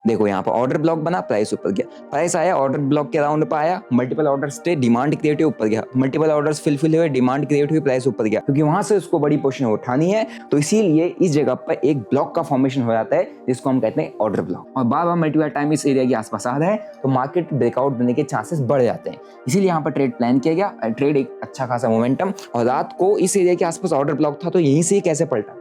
देखो यहाँ पर ऑर्डर ब्लॉक बना, प्राइस ऊपर गया, प्राइस आया ऑर्डर ब्लॉक के अराउंड पर आया, मल्टीपल ऑर्डर्स थे, डिमांड क्रिएट हुई, ऊपर गया, मल्टीपल ऑर्डर्स फिल हुए, डिमांड क्रिएट हुई, प्राइस ऊपर गया, क्योंकि वहां से उसको बड़ी पोजीशन उठानी है। तो इसीलिए इस जगह पर एक ब्लॉक का फॉर्मेशन हो जाता है जिसको हम कहते हैं ऑर्डर ब्लॉक। और बार बार मल्टीपल टाइम इस एरिया के आसपास आ रहा है तो मार्केट ब्रेकआउट देने के चांसेस बढ़ जाते हैं। इसीलिए यहाँ पर ट्रेड प्लान किया गया, ट्रेड एक अच्छा खासा मोमेंटम, और रात को इस एरिया के आसपास ऑर्डर ब्लॉक था तो यहीं से कैसे पलटा।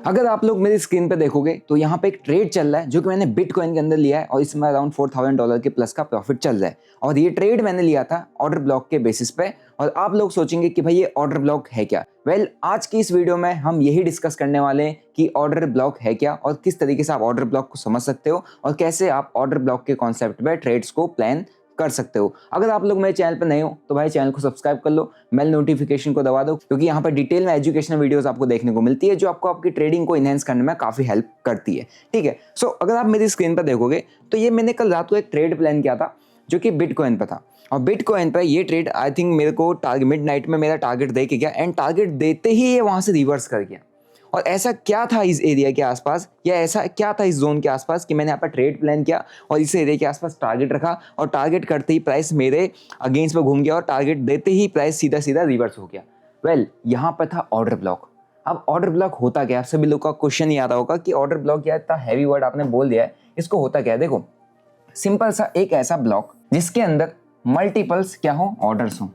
अगर आप लोग मेरी स्क्रीन पे देखोगे तो यहाँ पे एक ट्रेड चल रहा है जो कि मैंने बिटकॉइन के अंदर लिया है और इसमें अराउंड $4000 के प्लस का प्रॉफिट चल रहा है। और ये ट्रेड मैंने लिया था ऑर्डर ब्लॉक के बेसिस पे। और आप लोग सोचेंगे कि भाई ये ऑर्डर ब्लॉक है क्या। आज की इस वीडियो में हम यही डिस्कस करने वाले हैं कि ऑर्डर ब्लॉक है क्या और किस तरीके से आप ऑर्डर ब्लॉक को समझ सकते हो और कैसे आप ऑर्डर ब्लॉक के कॉन्सेप्ट पे ट्रेड्स को प्लान कर सकते हो। अगर आप लोग मेरे चैनल पर नए हो तो भाई चैनल को सब्सक्राइब कर लो, बेल नोटिफिकेशन को दबा दो, क्योंकि यहाँ पर डिटेल में एजुकेशनल वीडियोस आपको देखने को मिलती है जो आपको आपकी ट्रेडिंग को इनहेंस करने में काफी हेल्प करती है। ठीक है, सो अगर आप मेरी स्क्रीन पर देखोगे तो ये मैंने कल रात को एक ट्रेड प्लान किया था जो कि बिटकॉइन पर था। और बिटकॉइन पर ये ट्रेड आई थिंक मेरे को मिड नाइट में मेरा टारगेट दे के गया एंड टारगेट देते ही ये वहां से रिवर्स कर गया। और ऐसा क्या था इस एरिया के आसपास या ऐसा क्या था इस जोन के आसपास कि मैंने यहाँ पर ट्रेड प्लान किया और इस एरिया के आसपास टारगेट रखा और टारगेट करते ही प्राइस मेरे अगेंस्ट में घूम गया और टारगेट देते ही प्राइस सीधा सीधा रिवर्स हो गया। यहाँ पर था ऑर्डर ब्लॉक। अब ऑर्डर ब्लॉक होता क्या, आप सभी लोग का क्वेश्चन ही आता होगा कि ऑर्डर ब्लॉक क्या, इतना हैवी वर्ड आपने बोल दिया है, इसको होता क्या है। देखो सिंपल सा एक ऐसा ब्लॉक जिसके अंदर मल्टीपल्स क्या हो, ऑर्डर्स हो।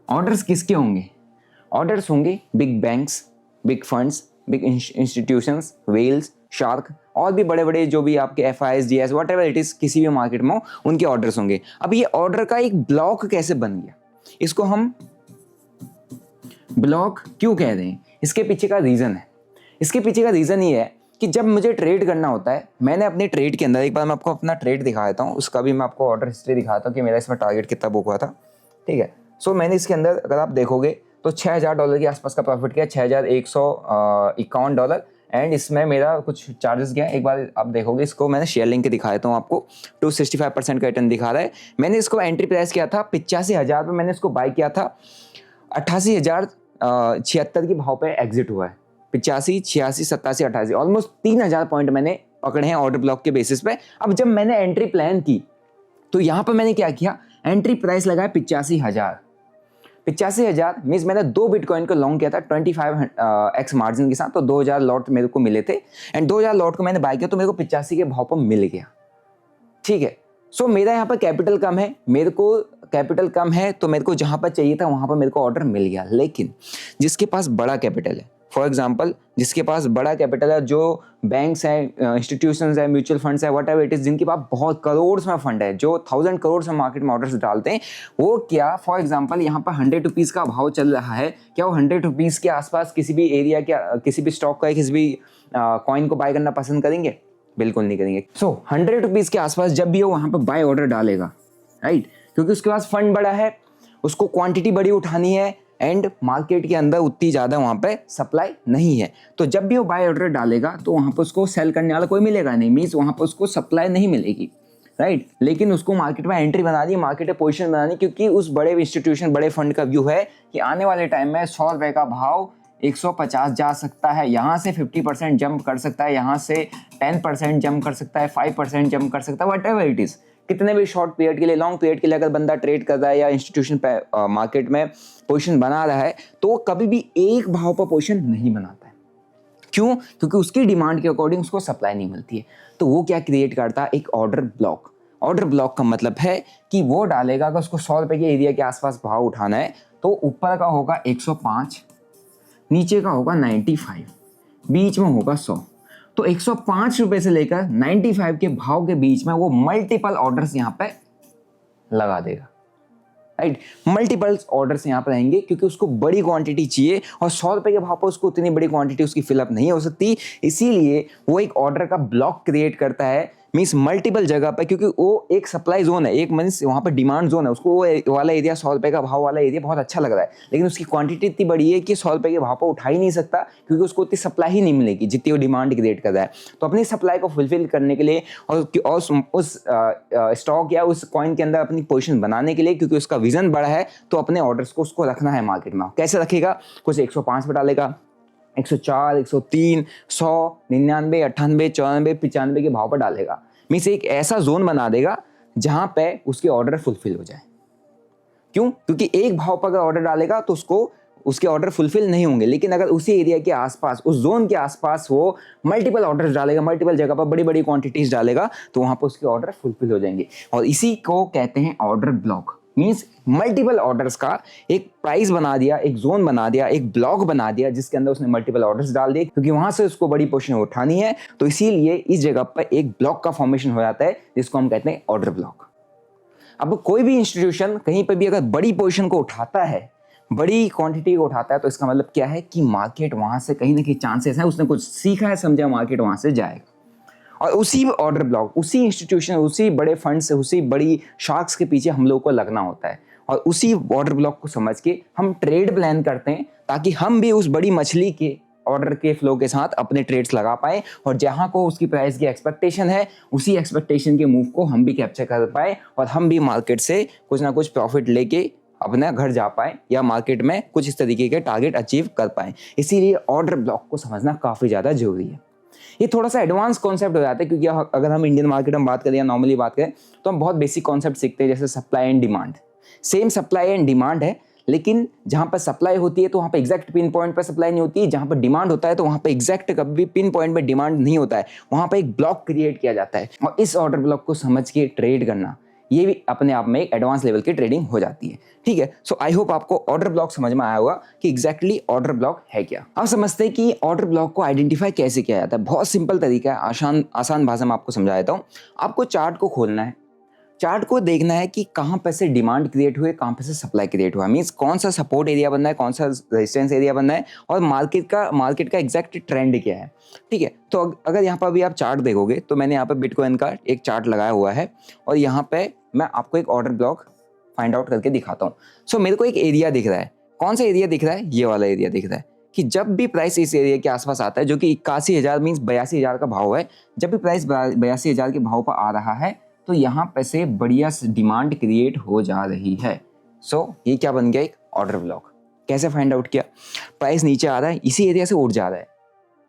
ऑर्डर्स किसके होंगे, ऑर्डर्स होंगे big banks, big funds, big institutions, whales, shark और भी बड़े बड़े जो भी आपके FIs, GIs whatever it is किसी भी मार्केट में उनके ऑर्डर्स होंगे। अब ये ऑर्डर का एक ब्लॉक कैसे बन गया, इसको हम ब्लॉक क्यों कह रहे हैं, इसके पीछे का रीजन है। इसके पीछे का रीजन ये है कि जब मुझे ट्रेड करना होता है, मैंने अपने ट्रेड के अंदर, एक बार मैं आपको अपना ट्रेड दिखा देता हूँ, उसका भी मैं आपको ऑर्डर हिस्ट्री दिखाता हूँ कि मेरा इसमें टारगेट कितना बुक हुआ था। ठीक है, सो मैंने इसके अंदर अगर आप देखोगे तो $6000 के आसपास का प्रॉफिट किया, $6151 एंड इसमें मेरा कुछ चार्जेस गया। एक बार आप देखोगे इसको मैं शेयर लिंक के दिखा देता हूँ आपको, 265% का रिटर्न दिखा रहा है। मैंने इसको एंट्री प्राइस किया था 85,000 पे, मैंने इसको बाय किया था 88,076 के भाव पे एग्जिट हुआ है। 85, 86, 87, 88 ऑलमोस्ट 3000 पॉइंट मैंने पकड़े हैं ऑर्डर ब्लॉक के बेसिस पे। अब जब मैंने एंट्री प्लान की तो यहाँ पर मैंने क्या किया, एंट्री प्राइस लगाया 85,000। 85,000 मीन्स मैंने 2 बिटकॉइन को लॉन्ग किया था 25x मार्जिन के साथ, तो 2000 लॉट मेरे को मिले थे एंड 2000 लॉट को मैंने बाय किया तो मेरे को 85 के भाव पर मिल गया। ठीक है, सो मेरा यहाँ पर कैपिटल कम है, मेरे को कैपिटल कम है तो मेरे को जहाँ पर चाहिए था वहाँ पर मेरे को ऑर्डर मिल गया। लेकिन जिसके पास बड़ा कैपिटल है, फॉर एग्जाम्पल जिसके पास बड़ा कैपिटल है, जो बैंक्स हैं, इंस्टीट्यूशंस हैं, म्यूचुअल फंड्स हैं, व्हाटएवर इट इज, जिनके पास बहुत करोड़ में फंड है, जो 1000 करोड़ में मार्केट में ऑर्डर्स डालते हैं, वो क्या फॉर एग्जाम्पल यहाँ पर 100 रुपीज का भाव चल रहा है, क्या वो 100 रुपीज के आसपास किसी भी एरिया के किसी भी स्टॉक का किसी भी कॉइन को बाय करना पसंद करेंगे? बिल्कुल नहीं करेंगे। सो 100 रुपीज के आसपास जब भी वो वहां पर बाय ऑर्डर डालेगा, राइट, क्योंकि उसके पास फंड बड़ा है, उसको क्वांटिटी बड़ी उठानी है एंड मार्केट के अंदर उतनी ज़्यादा वहाँ पे सप्लाई नहीं है, तो जब भी वो बाय ऑर्डर डालेगा तो वहाँ पर उसको सेल करने वाला कोई मिलेगा नहीं, मीन्स वहाँ पर उसको सप्लाई नहीं मिलेगी, राइट। लेकिन उसको मार्केट में एंट्री बनानी, मार्केट में पोजीशन बनानी, क्योंकि उस बड़े इंस्टीट्यूशन, बड़े फंड का व्यू है कि आने वाले टाइम में 100 रुपये का भाव 150 जा सकता है, यहाँ से 50% जंप कर सकता है, यहाँ से 10% जंप कर सकता है, 5% जंप कर सकता है, व्हाटएवर इट इज़। कितने भी शॉर्ट पीरियड के लिए, लॉन्ग पीरियड के लिए अगर बंदा ट्रेड कर रहा है या इंस्टीट्यूशन पे मार्केट में पोजीशन बना रहा है तो वो कभी भी एक भाव पर पोजीशन नहीं बनाता है। क्यों? क्योंकि उसकी डिमांड के अकॉर्डिंग उसको सप्लाई नहीं मिलती है। तो वो क्या क्रिएट करता है, एक ऑर्डर ब्लॉक। ऑर्डर ब्लॉक का मतलब है कि वो डालेगा अगर उसको 100 रुपये के एरिया के आसपास भाव उठाना है तो ऊपर का होगा 105, नीचे का होगा 95, बीच में होगा 100। तो 105 रुपए से लेकर 95 के भाव के बीच में वो मल्टीपल ऑर्डर्स यहाँ पे लगा देगा, राइट। मल्टीपल ऑर्डर्स यहाँ पे रहेंगे क्योंकि उसको बड़ी क्वांटिटी चाहिए और 100 रुपए के भाव पर उसको उतनी बड़ी क्वांटिटी उसकी फिलअप नहीं हो सकती, इसीलिए वो एक ऑर्डर का ब्लॉक क्रिएट करता है मीन्स मल्टीपल जगह पे, क्योंकि वो एक सप्लाई जोन है, एक मीन्स वहाँ पर डिमांड जोन है, उसको वो वाला एरिया 100 रुपये का भाव वाला एरिया बहुत अच्छा लग रहा है, लेकिन उसकी क्वांटिटी इतनी बड़ी है कि 100 रुपये के भाव पर उठा ही नहीं सकता, क्योंकि उसको उतनी सप्लाई ही नहीं मिलेगी जितनी वो डिमांड क्रिएट कर रहा है। तो अपनी सप्लाई को फुलफिल करने के लिए और उस स्टॉक या उस कॉइन के अंदर अपनी पोजीशन बनाने के लिए, क्योंकि उसका विजन बड़ा है, तो अपने ऑर्डर्स को उसको रखना है मार्केट में। कैसे रखेगा? कुछ 105 पे डालेगा, 104, 103, 100, 99, 98, 94, 95 के भाव पर डालेगा। मीन्स एक ऐसा जोन बना देगा जहां पे उसके ऑर्डर फुलफिल हो जाए। क्यों? क्योंकि एक भाव पर अगर ऑर्डर डालेगा तो उसके ऑर्डर फुलफिल नहीं होंगे, लेकिन अगर उसी एरिया के आसपास, उस जोन के आसपास वो मल्टीपल ऑर्डर्स डालेगा, मल्टीपल जगह पर बड़ी बड़ी क्वांटिटीज डालेगा, तो वहां पर उसके ऑर्डर फुलफिल हो जाएंगे। और इसी को कहते हैं order block. Means multiple orders का एक प्राइस बना दिया, एक जोन बना दिया, एक ब्लॉक बना दिया, जिसके अंदर उसने मल्टीपल ऑर्डर्स डाल दिए, क्योंकि वहां से उसको बड़ी पोजीशन उठानी है। तो इसीलिए इस जगह पर एक ब्लॉक का फॉर्मेशन हो जाता है, जिसको हम कहते हैं ऑर्डर ब्लॉक। अब कोई भी इंस्टीट्यूशन कहीं पर भी अगर बड़ी पोजीशन को उठाता है, बड़ी क्वांटिटी को उठाता है, तो इसका मतलब क्या है कि मार्केट वहां से कहीं ना कहीं चांसेस है, उसने कुछ सीखा है, समझा, मार्केट वहां से जाएगा। और उसी ऑर्डर ब्लॉक, उसी इंस्टीट्यूशन, उसी बड़े फंड से, उसी बड़ी शार्क्स के पीछे हम लोग को लगना होता है, और उसी ऑर्डर ब्लॉक को समझ के हम ट्रेड प्लान करते हैं, ताकि हम भी उस बड़ी मछली के ऑर्डर के फ्लो के साथ अपने ट्रेड्स लगा पाए, और जहां को उसकी प्राइस की एक्सपेक्टेशन है, उसी एक्सपेक्टेशन के मूव को हम भी कैप्चर कर पाए, और हम भी मार्केट से कुछ ना कुछ प्रॉफिट लेके अपना घर जा पाए, या मार्केट में कुछ इस तरीके के टारगेट अचीव कर पाए। इसीलिए ऑर्डर ब्लॉक को समझना काफ़ी ज़्यादा जरूरी है। ये थोड़ा सा एडवांस कॉन्सेप्ट हो जाता है, क्योंकि अगर हम इंडियन मार्केट में बात करें या नॉर्मली बात करें, तो हम बहुत बेसिक कॉन्सेप्ट सीखते हैं, जैसे supply and demand. Same supply and demand है, लेकिन जहां पर सप्लाई होती है तो वहां पर एग्जैक्ट पिन पॉइंट पर सप्लाई नहीं होती है, जहां पर डिमांड होता है तो वहां पर एग्जैक्ट कभी पिन पॉइंट पर डिमांड नहीं होता है, वहां पर एक ब्लॉक क्रिएट किया जाता है। और इस ऑर्डर ब्लॉक को समझ के ट्रेड करना, ये भी अपने आप में एक एडवांस लेवल की ट्रेडिंग हो जाती है। ठीक है, सो आई होप आपको ऑर्डर ब्लॉक समझ में आया होगा कि एग्जैक्टली ऑर्डर ब्लॉक है क्या। अब समझते हैं कि ऑर्डर ब्लॉक को आइडेंटिफाई कैसे किया जाता है। बहुत सिंपल तरीका है, आसान भाषा में आपको समझा देता हूँ। आपको चार्ट को खोलना है, चार्ट को देखना है कि कहाँ पे से डिमांड क्रिएट हुए, कहाँ पे से सप्लाई क्रिएट हुआ, मींस कौन सा सपोर्ट एरिया बनना है, कौन सा रेजिस्टेंस एरिया बनना है, और मार्केट का एग्जैक्ट ट्रेंड क्या है। ठीक है, तो अगर यहाँ पर भी आप चार्ट देखोगे, तो मैंने यहाँ पे बिटकॉइन का एक चार्ट लगाया हुआ है, और यहाँ पे मैं आपको एक ऑर्डर ब्लॉक फाइंड आउट करके दिखाता हूँ। सो मेरे को एक एरिया दिख रहा है। कौन सा एरिया दिख रहा है? ये वाला एरिया दिख रहा है, कि जब भी प्राइस इस एरिया के आसपास आता है, जो कि 81,000 मीन्स 82,000 का भाव है, जब भी प्राइस 82,000 के भाव पर आ रहा है, तो यहाँ पे से बढ़िया डिमांड क्रिएट हो जा रही है। सो ये क्या बन गया? एक ऑर्डर ब्लॉक। कैसे फाइंड आउट किया? प्राइस नीचे आ रहा है, इसी एरिया से उठ जा रहा है।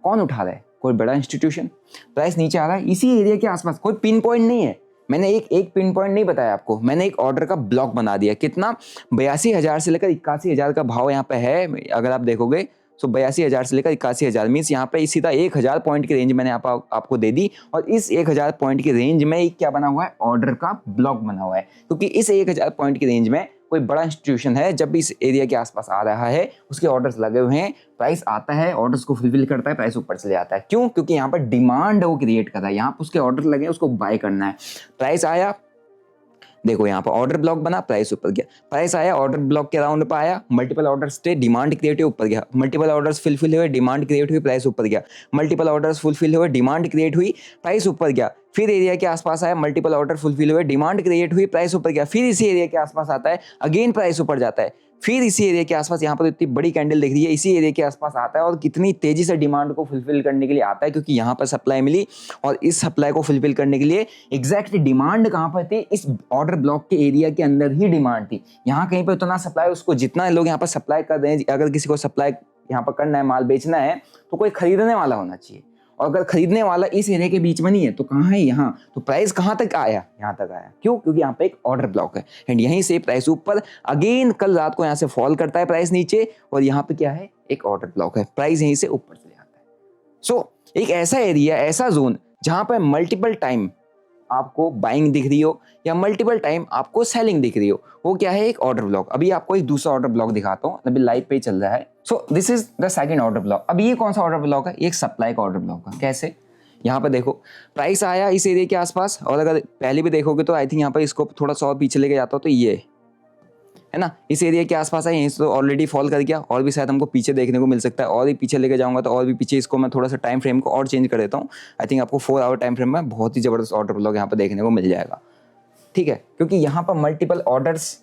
कौन उठा रहा है? कोई बड़ा इंस्टीट्यूशन। प्राइस नीचे आ रहा है, इसी एरिया के आसपास, कोई पिन पॉइंट नहीं है। मैंने एक पिन पॉइंट नहीं बताया आपको, मैंने एक ऑर्डर का ब्लॉक बना दिया। कितना? 82,000 से लेकर 81,000 का भाव यहाँ पे है। अगर आप देखोगे तो 82,000 से लेकर 81,000 मीन्स यहाँ पे सीधा 1,000 पॉइंट की रेंज मैंने आपको दे दी, और इस 1,000 पॉइंट की रेंज में एक क्या बना हुआ है? ऑर्डर का ब्लॉक बना हुआ है। क्योंकि इस 1,000 पॉइंट की रेंज में कोई बड़ा इंस्टीट्यूशन है, जब भी इस एरिया के आसपास आ रहा है, उसके ऑर्डर्स लगे हुए हैं, प्राइस आता है, ऑर्डर्स को फुलफिल करता है, प्राइस ऊपर चले जाता है। क्यों? क्योंकि यहाँ पर डिमांड वो क्रिएट कर रहा है, यहाँ पर उसके ऑर्डर लगे, उसको बाय करना है। प्राइस आया, देखो यहाँ पर ऑर्डर ब्लॉक बना, प्राइस ऊपर गया। प्राइस आया, ऑर्डर ब्लॉक के अराउंड पर आया, मल्टीपल ऑर्डर्स थे, डिमांड क्रिएट हुई, ऊपर गया। मल्टीपल ऑर्डर्स फुलफिल हुए, डिमांड क्रिएट हुई, प्राइस ऊपर गया। मल्टीपल ऑर्डर्स फुलफिल हुए, डिमांड क्रिएट हुई, प्राइस ऊपर गया। फिर एरिया के आसपास आया, मल्टीपल ऑर्डर फुलफिल हुए, डिमांड क्रिएट हुई, प्राइस ऊपर गया। फिर इसी एरिया के आसपास आता है, अगेन प्राइस ऊपर जाता है। फिर इसी एरिया के आसपास, यहाँ पर इतनी बड़ी कैंडल दिख रही है, इसी एरिया के आसपास आता है, और कितनी तेजी से डिमांड को फुलफिल करने के लिए आता है, क्योंकि यहाँ पर सप्लाई मिली, और इस सप्लाई को फुलफिल करने के लिए एग्जैक्ट डिमांड कहाँ पर थी? इस ऑर्डर ब्लॉक के एरिया के अंदर ही डिमांड थी। यहाँ कहीं पर उतना सप्लाई, उसको जितना लोग यहाँ पर सप्लाई कर रहे हैं, अगर किसी को सप्लाई यहाँ पर करना है, माल बेचना है, तो कोई खरीदने वाला होना चाहिए। और अगर खरीदने वाला इस एरिया के बीच में नहीं है, तो कहाँ है? यहाँ। तो प्राइस कहाँ तक आया? यहाँ तक आया। क्यों? क्योंकि यहाँ पे एक ऑर्डर ब्लॉक है, एंड यहीं से प्राइस ऊपर, अगेन कल रात को यहाँ से फॉल करता है प्राइस नीचे, और यहाँ पे क्या है? एक ऑर्डर ब्लॉक है, प्राइस यहीं से ऊपर चले जाता है। सो एक ऐसा एरिया, ऐसा जोन, जहाँ पर मल्टीपल टाइम आपको बाइंग दिख रही हो, या मल्टीपल टाइम आपको सेलिंग दिख रही हो, वो क्या है? एक ऑर्डर ब्लॉक। अभी आपको एक दूसरा ऑर्डर ब्लॉक दिखाता हूँ, अभी लाइव पे चल रहा है। So this is the second order block. अब ये कौन सा ऑर्डर ब्लॉक है? एक सप्लाई का ऑर्डर ब्लॉक है। कैसे? यहाँ पर देखो, प्राइस आया इस एरिया के आसपास, और अगर पहले भी देखोगे तो आई थिंक यहाँ पर इसको थोड़ा सा और पीछे लेके जाता हो, तो ये है ना, इस एरिया के आसपास है, यहीं से तो ऑलरेडी फॉल कर गया, और भी शायद हमको पीछे देखने को मिल सकता है, और भी पीछे लेके जाऊंगा तो और भी पीछे। इसको मैं थोड़ा सा टाइम फ्रेम को और चेंज कर देता हूँ। आई थिंक आपको 4 आवर टाइम फ्रेम में बहुत ही जबरदस्त ऑर्डर ब्लॉक यहाँ पर देखने को मिल जाएगा, ठीक है, क्योंकि यहाँ पर मल्टीपल ऑर्डर्स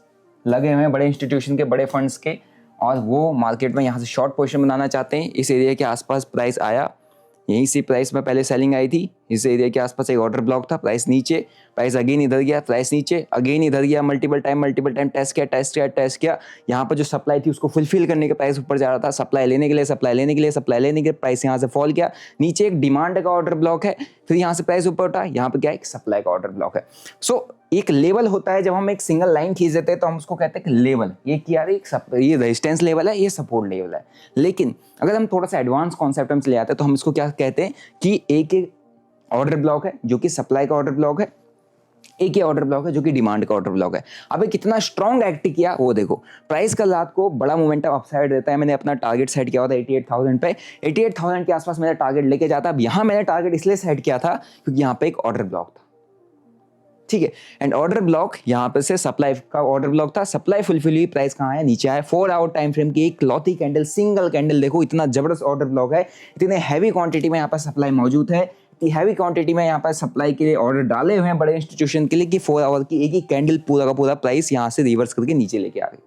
लगे हुए हैं बड़े इंस्टीट्यूशन के, बड़े फंड्स के, और वो मार्केट में यहाँ से शॉर्ट पोजीशन बनाना चाहते हैं। इस एरिया के आसपास प्राइस आया, यहीं से प्राइस में पहले सेलिंग आई थी, इस एरिया के आसपास एक ऑर्डर ब्लॉक था, प्राइस नीचे, प्राइस अगेन इधर गया, प्राइस नीचे, अगेन इधर गया, मल्टीपल टाइम टेस्ट किया। यहाँ पर जो सप्लाई थी उसको फुलफिल करने के प्राइस ऊपर जा रहा था, सप्लाई लेने के लिए प्राइस यहाँ से फॉल किया, नीचे एक डिमांड का ऑर्डर ब्लॉक है, फिर यहाँ से प्राइस ऊपर उठा, यहाँ पे क्या एक सप्लाई का ऑर्डर ब्लॉक है। सो एक लेवल होता है, जब हम एक सिंगल लाइन खींच देते हैं तो हम उसको कहते हैं कि लेवल, ये क्या है, ये रेजिस्टेंस लेवल है, ये सपोर्ट लेवल है। लेकिन अगर हम थोड़ा सा एडवांस कॉन्सेप्ट में चले जाते हैं तो हम इसको क्या कहते हैं कि एक ऑर्डर ब्लॉक है जो कि सप्लाई का ऑर्डर ब्लॉक है, एक ही ऑर्डर ब्लॉक है जो कि डिमांड का ऑर्डर ब्लॉक है। अब कितना स्ट्रॉन्ग एक्ट किया वो देखो, प्राइस कल रात को बड़ा मोमेंटम अपसाइड देता है। मैंने अपना टारगेट सेट किया होता 88,000 पे, 88,000 के आसपास मेरा टारगेट लेके जाता। अब यहाँ मैंने टारगेट इसलिए सेट किया था क्योंकि यहाँ पे एक ऑर्डर ब्लॉक था, ठीक है, एंड ऑर्डर ब्लॉक यहाँ पे से सप्लाई का ऑर्डर ब्लॉक था, सप्लाई फुलफिल हुई, प्राइस कहाँ है, नीचे आया। 4 आवर टाइम फ्रेम की एक लॉती कैंडल, सिंगल कैंडल, देखो इतना जबरदस्त ऑर्डर ब्लॉक है, इतने हैवी क्वांटिटी में यहाँ पर सप्लाई मौजूद है, इतनी हैवी क्वांटिटी में यहाँ पर सप्लाई के लिए ऑर्डर डाले हुए हैं बड़े इंस्टीट्यूशन के लिए कि 4 आवर की एक ही कैंडल पूरा का पूरा प्राइस यहाँ से रिवर्स करके नीचे लेके आ गई।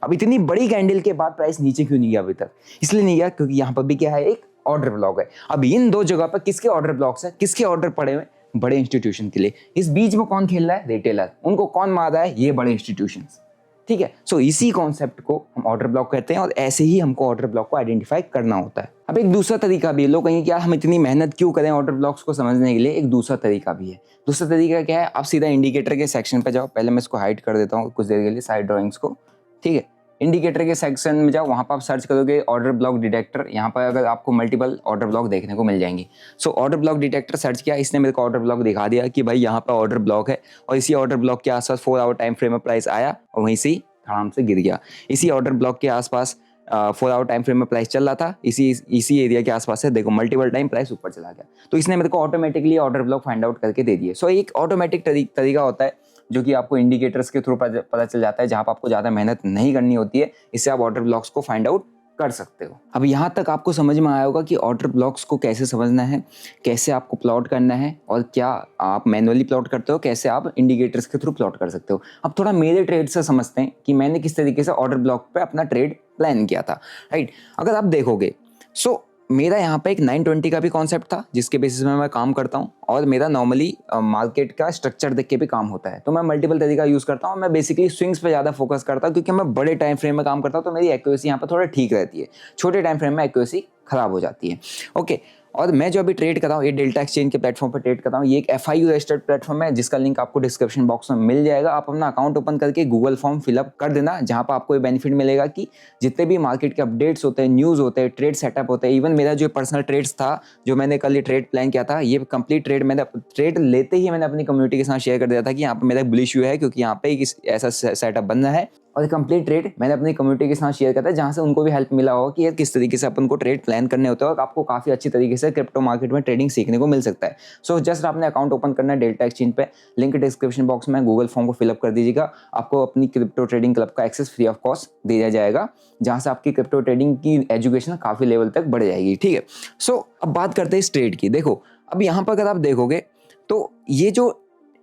अब इतनी बड़ी कैंडल के बाद प्राइस नीचे क्यों नहीं गया अभी तक, इसलिए नहीं गया क्योंकि यहाँ पर भी क्या है, एक ऑर्डर ब्लॉक है। अब इन दो जगह पर किसके ऑर्डर ब्लॉक्स है, किसके ऑर्डर पड़े हुए, बड़े इंस्टीट्यूशन के लिए। इस बीच में कौन खेल रहा है, रिटेलर, उनको कौन मार रहा है, ये बड़े इंस्टीट्यूशंस, ठीक है। सो इसी कॉन्सेप्ट को हम ऑर्डर ब्लॉक कहते हैं, और ऐसे ही हमको ऑर्डर ब्लॉक को आइडेंटिफाई करना होता है। अब एक दूसरा तरीका भी है, लोग कहेंगे क्या हम इतनी मेहनत क्यों करें ऑर्डर ब्लॉक्स को समझने के लिए, एक दूसरा तरीका भी है। दूसरा तरीका क्या है, आप सीधा इंडिकेटर के सेक्शन पे जाओ, पहले मैं इसको हाइड कर देता हूँ कुछ देर के लिए साइड ड्रॉइंग्स को, ठीक है। इंडिकेटर के सेक्शन में जाओ, वहाँ पर आप सर्च करोगे ऑर्डर ब्लॉक डिटेक्टर, यहाँ पर अगर आपको मल्टीपल ऑर्डर ब्लॉक देखने को मिल जाएंगे। So order block detector search किया, इसने मेरे को ऑर्डर ब्लॉक दिखा दिया कि भाई यहाँ पर ऑर्डर ब्लॉक है, और इसी ऑर्डर ब्लॉक के आसपास 4 आवर टाइम फ्रेम में प्राइस आया और वहीं से आराम से गिर गया। इसी ऑर्डर ब्लॉक के आसपास 4 आवर टाइम फ्रेम में प्राइस चल रहा था, इसी एरिया के आसपास है, देखो मल्टीपल टाइम प्राइस ऊपर चला गया, तो इसने मेरे को automatically order block find out करके दे दिए। सो एक ऑटोमेटिक तरीका होता है जो कि आपको इंडिकेटर्स के थ्रू पता चल जाता है, जहां पर आपको ज़्यादा मेहनत नहीं करनी होती है, इससे आप ऑर्डर ब्लॉक्स को फाइंड आउट कर सकते हो। अब यहाँ तक आपको समझ में आया होगा कि ऑर्डर ब्लॉक्स को कैसे समझना है, कैसे आपको प्लॉट करना है, और क्या आप मैनुअली प्लॉट करते हो, कैसे आप इंडिकेटर्स के थ्रू प्लॉट कर सकते हो। अब थोड़ा मेरे ट्रेड से समझते हैं कि मैंने किस तरीके से ऑर्डर ब्लॉक पे अपना ट्रेड प्लान किया था, राइट। अगर आप देखोगे सो मेरा यहाँ पे एक 920 का भी कॉन्सेप्ट था जिसके बेसिस में मैं काम करता हूँ, और मेरा नॉर्मली मार्केट का स्ट्रक्चर देख के भी काम होता है, तो मैं मल्टीपल तरीका यूज़ करता हूँ। मैं बेसिकली स्विंग्स पे ज़्यादा फोकस करता हूँ क्योंकि मैं बड़े टाइम फ्रेम में काम करता हूँ, तो मेरी एक्यूरेसी यहाँ पर थोड़ा ठीक रहती है, छोटे टाइम फ्रेम में एक्यूरेसी खराब हो जाती है, ओके। और मैं जो अभी ट्रेड कर रहा हूँ, ये डेल्टा एक्सचेंज के प्लेटफॉर्म पर ट्रेड कर रहा हूँ। ये एक FIU रजिस्टर्ड प्लेटफॉर्म है जिसका लिंक आपको डिस्क्रिप्शन बॉक्स में मिल जाएगा। आप अपना अकाउंट ओपन करके गूगल फॉर्म फिलअप कर देना, जहाँ पर आपको ये बेनिफिट मिलेगा कि जितने भी मार्केट के अपडेट्स होते हैं, न्यूज़ होते हैं, ट्रेड सेटअप होते हैं, इवन मेरा जो पर्सनल ट्रेड्स था, जो मैंने कल ये ट्रेड प्लान किया था, ये कंप्लीट ट्रेड मैंने ट्रेड लेते ही मैंने अपनी कम्युनिटी के साथ शेयर कर दिया था कि यहाँ पर मेरा बुलिश व्यू है क्योंकि यहाँ पे एक ऐसा सेटअप बनना है, और कंप्लीट ट्रेड मैंने अपनी कम्युनिटी के साथ शेयर किया था, जहाँ से उनको भी हेल्प मिला होगा कि यार किस तरीके से अपन को ट्रेड प्लान करने होते हैं, और आपको काफ़ी अच्छी तरीके से क्रिप्टो मार्केट में ट्रेडिंग सीखने को मिल सकता है। सो जस्ट आपने अकाउंट ओपन करना है डेल्टा एक्सचेंज पे, लिंक डिस्क्रिप्शन बॉक्स में, गूगल फॉर्म को फिलअप कर दीजिएगा, आपको अपनी क्रिप्टो ट्रेडिंग क्लब का एक्सेस फ्री ऑफ कॉस्ट दिया जाएगा, जहाँ से आपकी क्रिप्टो ट्रेडिंग की एजुकेशन काफ़ी लेवल तक बढ़ जाएगी, ठीक है। सो अब बात करते हैं इस ट्रेड की। देखो अब यहाँ पर अगर आप देखोगे तो ये जो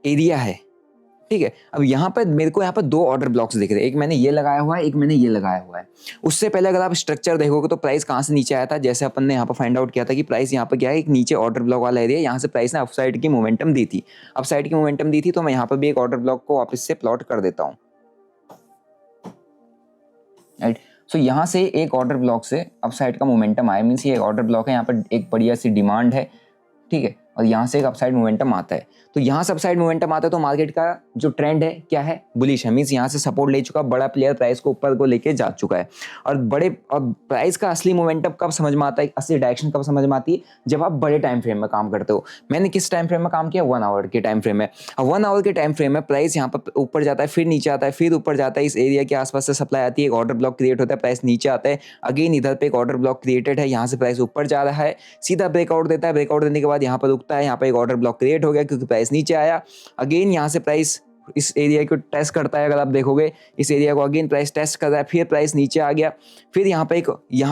एरिया है, ठीक है, अब यहाँ पर मेरे को यहाँ पर 2 ऑर्डर ब्लॉक्स दिख रहे हैं, एक मैंने ये लगाया हुआ है, एक मैंने ये लगाया हुआ है। उससे पहले अगर आप स्ट्रक्चर देखोगे तो प्राइस कहाँ से नीचे आया था, जैसे अपन ने यहाँ पर फाइंड आउट किया था कि प्राइस यहाँ पर क्या है, एक नीचे ऑर्डर ब्लॉक वाला एरिया, यहाँ से प्राइस ने अपसाइड की मोमेंटम दी थी, अपसाइड की मोमेंटम दी थी, तो मैं यहाँ पर भी एक ऑर्डर ब्लॉक को वापस से प्लॉट कर देता हूँ, राइट। सो यहाँ से एक ऑर्डर ब्लॉक से अपसाइड का मोमेंटम आया, मीन्स ये ऑर्डर ब्लॉक है, यहाँ पर एक बढ़िया सी डिमांड है, ठीक है, और यहाँ से एक अपसाइड मोमेंटम आता है। तो यहाँ से अपसाइड मोमेंटम आता है तो मार्केट का जो ट्रेंड है क्या है, बुलिश है, मींस यहाँ से सपोर्ट ले चुका, बड़ा प्लेयर प्राइस को ऊपर को लेके जा चुका है। और प्राइस का असली मोमेंटम कब समझ में आता है, असली डायरेक्शन कब समझ में आती है, जब आप बड़े टाइम फ्रेम में काम करते हो। मैंने किस टाइम फ्रेम में काम किया, 1 आवर के टाइम फ्रेम में। अब 1 आवर के टाइम फ्रेम में प्राइस यहाँ पर ऊपर जाता है, फिर नीचे आता है, फिर ऊपर जाता है, इस एरिया के आसपास से सप्लाई आती है, एक ऑर्डर ब्लॉक क्रिएट होता है, प्राइस नीचे आता है, अगेन इधर पे एक ऑर्डर ब्लॉक क्रिएटेड है, यहाँ से प्राइस ऊपर जा रहा है, सीधा ब्रेकआउट देता है, ब्रेकआउट देने के बाद यहाँ पर रुकता है, यहाँ पर एक ऑर्डर ब्लॉक क्रिएट हो गया क्योंकि प्राइस नीचे आया, अगेन यहाँ से प्राइस इस एरिया को टेस्ट करता है, अगर आप देखोगे इस एरिया को अगेन प्राइस टेस्ट कर रहा है, फिर प्राइस नीचे आ गया, फिर यहाँ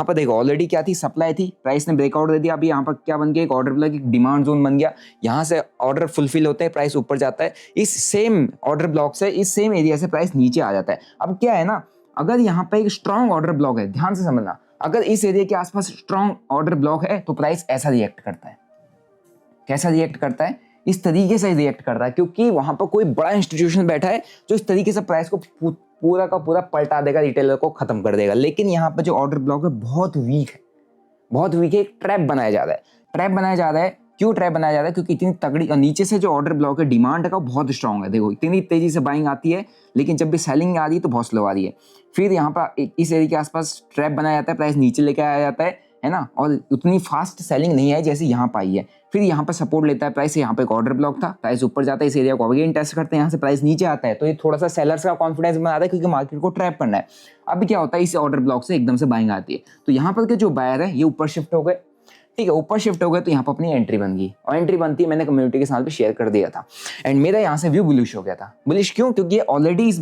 पर देखो ऑलरेडी क्या थी, सप्लाई थी, प्राइस ने ब्रेकआउट दे दिया, अभी यहाँ पर क्या बन गया, एक ऑर्डर ब्लॉक, एक डिमांड जोन बन गया, यहाँ से ऑर्डर फुलफिल होते हैं, प्राइस ऊपर जाता है, इस सेम ऑर्डर ब्लॉक से, इस सेम एरिया से प्राइस नीचे आ जाता है। अब क्या है ना, अगर यहाँ पे एक स्ट्रॉन्ग ऑर्डर ब्लॉक है, ध्यान से समझना, अगर इस एरिया के आसपास स्ट्रॉन्ग ऑर्डर ब्लॉक है तो प्राइस ऐसा रिएक्ट करता है। कैसा रिएक्ट करता है? इस तरीके से रिएक्ट करता है, क्योंकि वहां पर कोई बड़ा इंस्टीट्यूशन बैठा है जो इस तरीके से प्राइस को पूरा का पूरा पलटा देगा, रिटेलर को खत्म कर देगा। लेकिन यहाँ पर जो ऑर्डर ब्लॉक है बहुत वीक है, बहुत वीक है, एक ट्रैप बनाया जा रहा है। ट्रैप बनाया जा रहा है, क्यों ट्रैप बनाया जा रहा है? क्योंकि इतनी तगड़ी, और नीचे से जो ऑर्डर ब्लॉक है डिमांड का बहुत स्ट्रॉन्ग है, देखो इतनी तेजी से बाइंग आती है, लेकिन जब भी सेलिंग आ रही है तो बहुत स्लो आ रही है। फिर यहाँ पर इस एरिया के आसपास ट्रैप बनाया जाता है, प्राइस नीचे लेके आया जाता है ना, और उतनी फास्ट सेलिंग नहीं है जैसे यहाँ पाई है। फिर यहाँ पर सपोर्ट लेता है प्राइस, यहाँ पे एक ऑर्डर ब्लॉक था, प्राइस ऊपर जाता है, इस एरिया को अगेन टेस्ट करते हैं, यहाँ से प्राइस नीचे आता है, तो ये थोड़ा सा सेलर्स का कॉन्फिडेंस बनाता है, क्योंकि मार्केट को ट्रैप करना है। अब क्या होता है, इस ऑर्डर ब्लॉक से एकदम से बाइंग आती है, तो यहाँ पर के जो बायर है ये ऊपर शिफ्ट हो गए, ठीक है, ऊपर शिफ्ट हो गए, तो यहाँ पर अपनी एंट्री बन गई, और एंट्री बनती है मैंने कम्युनिटी के साथ भी शेयर कर दिया था, एंड मेरा यहाँ से व्यू बुलिश हो गया था। बुलिश क्यों? क्योंकि ये ऑलरेडी इस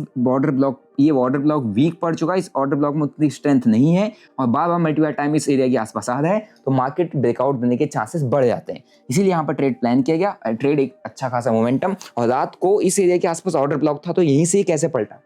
ये ऑर्डर ब्लॉक वीक पड़ चुका है, इस ऑर्डर ब्लॉक में उतनी स्ट्रेंथ नहीं है, और बार बार मल्टीपल टाइम इस एरिया के आसपास आ रहा है, तो मार्केट ब्रेकआउट देने के चांसेस बढ़ जाते हैं। इसीलिए यहाँ पर ट्रेड प्लान किया गया, ट्रेड एक अच्छा खासा मोमेंटम, और रात को इस एरिया के आसपास ऑर्डर ब्लॉक था, तो यहीं से कैसे पलटा,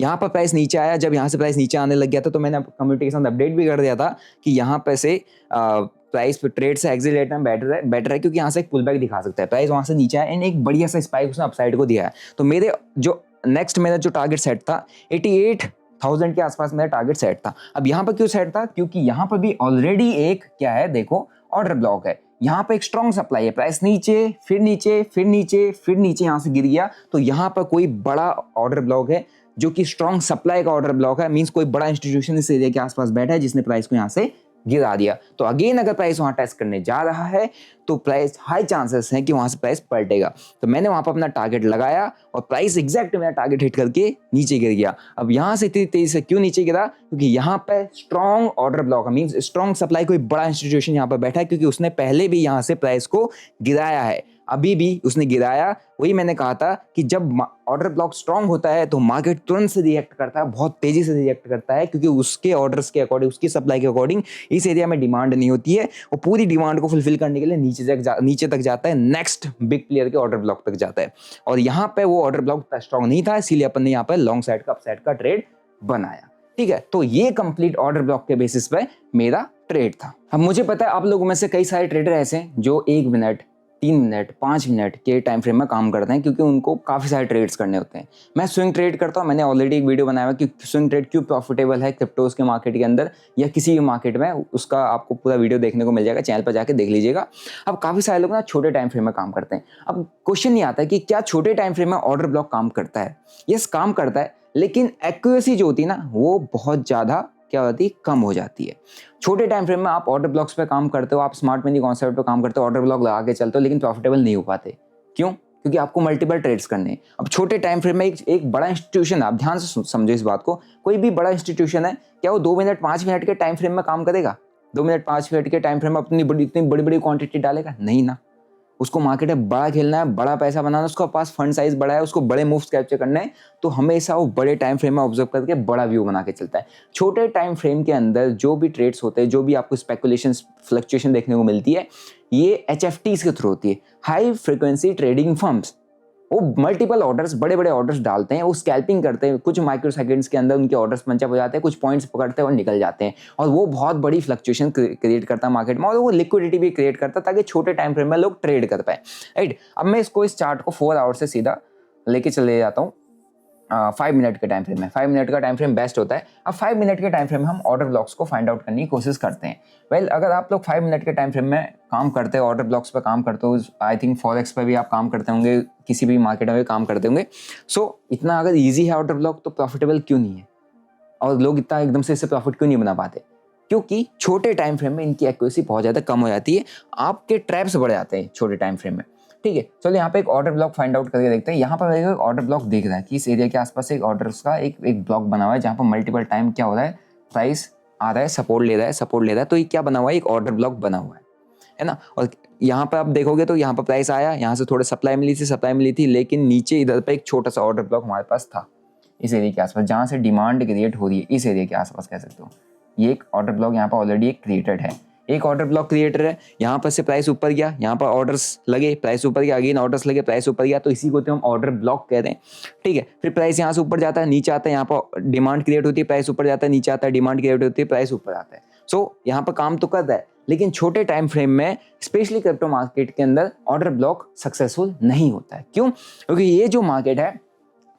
यहाँ पर प्राइस नीचे आया। जब यहाँ से प्राइस नीचे आने लग गया था, तो मैंने कम्युनिटी के साथ अपडेट भी कर दिया था कि यहाँ पे से प्राइस पे ट्रेड से एग्जिट लेना बेटर है, क्योंकि यहाँ से एक पुल बैक दिखा सकता है। प्राइस वहाँ से नीचे आया एंड एक बढ़िया सा स्पाइक उसने अपसाइड को दिया है। तो मेरा जो टारगेट सेट था 88,000 के आसपास मेरा टारगेट सेट था। अब यहाँ पर क्यों सेट था? क्योंकि यहाँ पर भी ऑलरेडी एक क्या है, देखो ऑर्डर ब्लॉक है, यहाँ पे एक स्ट्रॉन्ग सप्लाई है, प्राइस नीचे फिर नीचे फिर नीचे फिर नीचे यहाँ से गिर गया, तो यहाँ पर कोई बड़ा ऑर्डर ब्लॉक है जो कि स्ट्रॉन्ग सप्लाई का ऑर्डर ब्लॉक है, मींस कोई बड़ा इंस्टीट्यूशन इस एरिया के आसपास बैठा है जिसने प्राइस को यहाँ से गिरा दिया। तो अगेन अगर प्राइस वहां टेस्ट करने जा रहा है तो प्राइस हाई चांसेस हैं कि वहां से प्राइस पलटेगा। तो मैंने वहां पर अपना टारगेट लगाया और प्राइस एग्जैक्ट मेरा टारगेट हिट करके नीचे गिर गया। अब यहां से इतनी तेजी से क्यों नीचे गिरा? क्योंकि यहाँ पे स्ट्रॉन्ग ऑर्डर ब्लॉक है, मींस स्ट्रॉन्ग सप्लाई, कोई बड़ा इंस्टीट्यूशन यहाँ पर बैठा है, क्योंकि उसने पहले भी यहाँ से प्राइस को गिराया है, अभी भी उसने गिराया। वही मैंने कहा था कि जब ऑर्डर ब्लॉक स्ट्रॉन्ग होता है तो मार्केट तुरंत से रिएक्ट करता है, बहुत तेजी से रिएक्ट करता है, क्योंकि उसके ऑर्डर्स के अकॉर्डिंग, उसकी सप्लाई के अकॉर्डिंग इस एरिया में डिमांड नहीं होती है, और पूरी डिमांड को फुलफिल करने के लिए नीचे तक जाता है, नेक्स्ट बिग प्लेयर के ऑर्डर ब्लॉक तक जाता है। और यहाँ पे वो ऑर्डर ब्लॉक स्ट्रॉन्ग नहीं था, इसीलिए अपन ने यहाँ पे लॉन्ग साइड का अपसाइड का ट्रेड बनाया। ठीक है, तो ये कंप्लीट ऑर्डर ब्लॉक के बेसिस पे मेरा ट्रेड था। अब मुझे पता है आप लोगों में से कई सारे ट्रेडर ऐसे हैं जो 1 मिनट 3 मिनट 5 मिनट के टाइम फ्रेम में काम करते हैं, क्योंकि उनको काफ़ी सारे ट्रेड्स करने होते हैं। मैं स्विंग ट्रेड करता हूँ, मैंने ऑलरेडी एक वीडियो बनाया है कि स्विंग ट्रेड क्यों प्रॉफिटेबल है क्रिप्टोज के मार्केट के अंदर या किसी भी मार्केट में, उसका आपको पूरा वीडियो देखने को मिल जाएगा, चैनल पर जाकर देख लीजिएगा। अब काफ़ी सारे लोग ना छोटे टाइम फ्रेम में काम करते हैं। अब क्वेश्चन ये आता है कि क्या छोटे टाइम फ्रेम में ऑर्डर ब्लॉक काम करता है? यस, काम करता है, लेकिन एक्यूरेसी जो होती है ना वो बहुत ज़्यादा क्या होती है, कम हो जाती है। छोटे टाइम फ्रेम में आप ऑर्डर ब्लॉक्स पे काम करते हो, आप स्मार्ट मनी कॉन्सेप्ट पे काम करते हो, ऑर्डर ब्लॉक लगा के चलते हो, लेकिन प्रॉफिटेबल नहीं हो पाते। क्यों? क्योंकि आपको मल्टीपल ट्रेड्स करने हैं। अब छोटे टाइम फ्रेम में एक बड़ा इंस्टीट्यूशन, आप ध्यान से समझो इस बात को, कोई भी बड़ा इंस्टीट्यूशन है, क्या वो 2 मिनट 5 मिनट के टाइम फ्रेम में काम करेगा? 2 मिनट 5 मिनट के टाइम फ्रेम में इतनी बड़ी क्वांटिटी डालेगा? नहीं ना। उसको मार्केट में बड़ा खेलना है, बड़ा पैसा बनाना, उसके पास फंड साइज बड़ा है, उसको बड़े मूव्स कैप्चर करने हैं, तो हमेशा वो बड़े टाइम फ्रेम में ऑब्जर्व करके बड़ा व्यू बना के चलता है। छोटे टाइम फ्रेम के अंदर जो भी ट्रेड्स होते हैं, जो भी आपको स्पेकुलेशन फ्लक्चुएशन देखने को मिलती है, ये HFTs के थ्रू होती है, हाई फ्रिक्वेंसी ट्रेडिंग फर्म्स। वो मल्टीपल ऑर्डर्स, बड़े बड़े ऑर्डर्स डालते हैं, वो स्कैल्पिंग करते हैं, कुछ माइक्रो सेकंड्स के अंदर उनके ऑर्डर्स पंचअप हो जाते हैं, कुछ पॉइंट्स पकड़ते हैं और निकल जाते हैं, और वो बहुत बड़ी फ्लक्चुएशन क्रिएट करता है मार्केट में, और वो लिक्विडिटी भी क्रिएट करता है ताकि छोटे टाइम फ्रेम में लोग ट्रेड कर पाए। राइट, अब मैं इस चार्ट को 4 आवर से सीधा लेके चले जाता हूँ 5 मिनट के टाइम फ्रेम में। 5 मिनट का टाइम फ्रेम बेस्ट होता है। अब 5 मिनट के टाइम फ्रेम में हम ऑर्डर ब्लॉक्स को फाइंड आउट करने की कोशिश करते हैं। वेल, अगर आप लोग 5 मिनट के टाइम फ्रेम में काम करते हो, ऑर्डर ब्लॉक्स पर काम करते हो, आई थिंक फॉरेक्स पर भी आप काम करते होंगे, किसी भी मार्केट में भी काम करते होंगे, सो इतना अगर ईजी है ऑर्डर ब्लॉक, तो प्रॉफिटेबल क्यों नहीं है? और लोग इतना एकदम से इससे प्रॉफिट क्यों नहीं बना पाते? क्योंकि छोटे टाइम फ्रेम में इनकी एक्यूरेसी बहुत ज़्यादा कम हो जाती है, आपके ट्रैप्स बढ़ जाते हैं छोटे टाइम फ्रेम में। ठीक है, चलो यहाँ पे एक ऑर्डर ब्लॉक फाइंड आउट करके देखते हैं। यहाँ पर मेरे को एक ऑर्डर ब्लॉक दिख रहा है कि इस एरिया के आसपास एक ऑर्डर्स का एक ब्लॉक बना हुआ है, जहाँ पर मल्टीपल टाइम क्या हो रहा है, प्राइस आ रहा है, सपोर्ट ले रहा है, तो ये क्या बना हुआ है, एक ऑर्डर ब्लॉक बना हुआ है है ना। और यहाँ पर आप देखोगे तो यहाँ पर प्राइस आया, यहाँ से थोड़ा सप्लाई मिली थी, लेकिन नीचे इधर पे एक छोटा सा ऑर्डर ब्लॉक हमारे पास था इस एरिया के आसपास, जहाँ से डिमांड क्रिएट हो रही है इस एरिया के आसपास कह सकते हो। ये एक ऑर्डर ब्लॉक यहाँ पर ऑलरेडी एक क्रिएटेड है, एक ऑर्डर ब्लॉक क्रिएटर है। यहाँ पर से प्राइस ऊपर गया, यहाँ पर ऑर्डर्स लगे, प्राइस ऊपर गया, अगेन ऑर्डर्स लगे, प्राइस ऊपर गया, तो इसी को तो हम ऑर्डर ब्लॉक कह रहे हैं, ठीक है। फिर प्राइस यहाँ से ऊपर जाता है, नीचे आता है, यहाँ पर डिमांड क्रिएट होती है, प्राइस ऊपर जाता है, नीचे आता है, डिमांड क्रिएट होती है, प्राइस ऊपर आता है। सो यहाँ पर काम तो कर रहा है, लेकिन छोटे टाइम फ्रेम में स्पेशली क्रिप्टो मार्केट के अंदर ऑर्डर ब्लॉक सक्सेसफुल नहीं होता है। क्यों? क्योंकि ये जो मार्केट है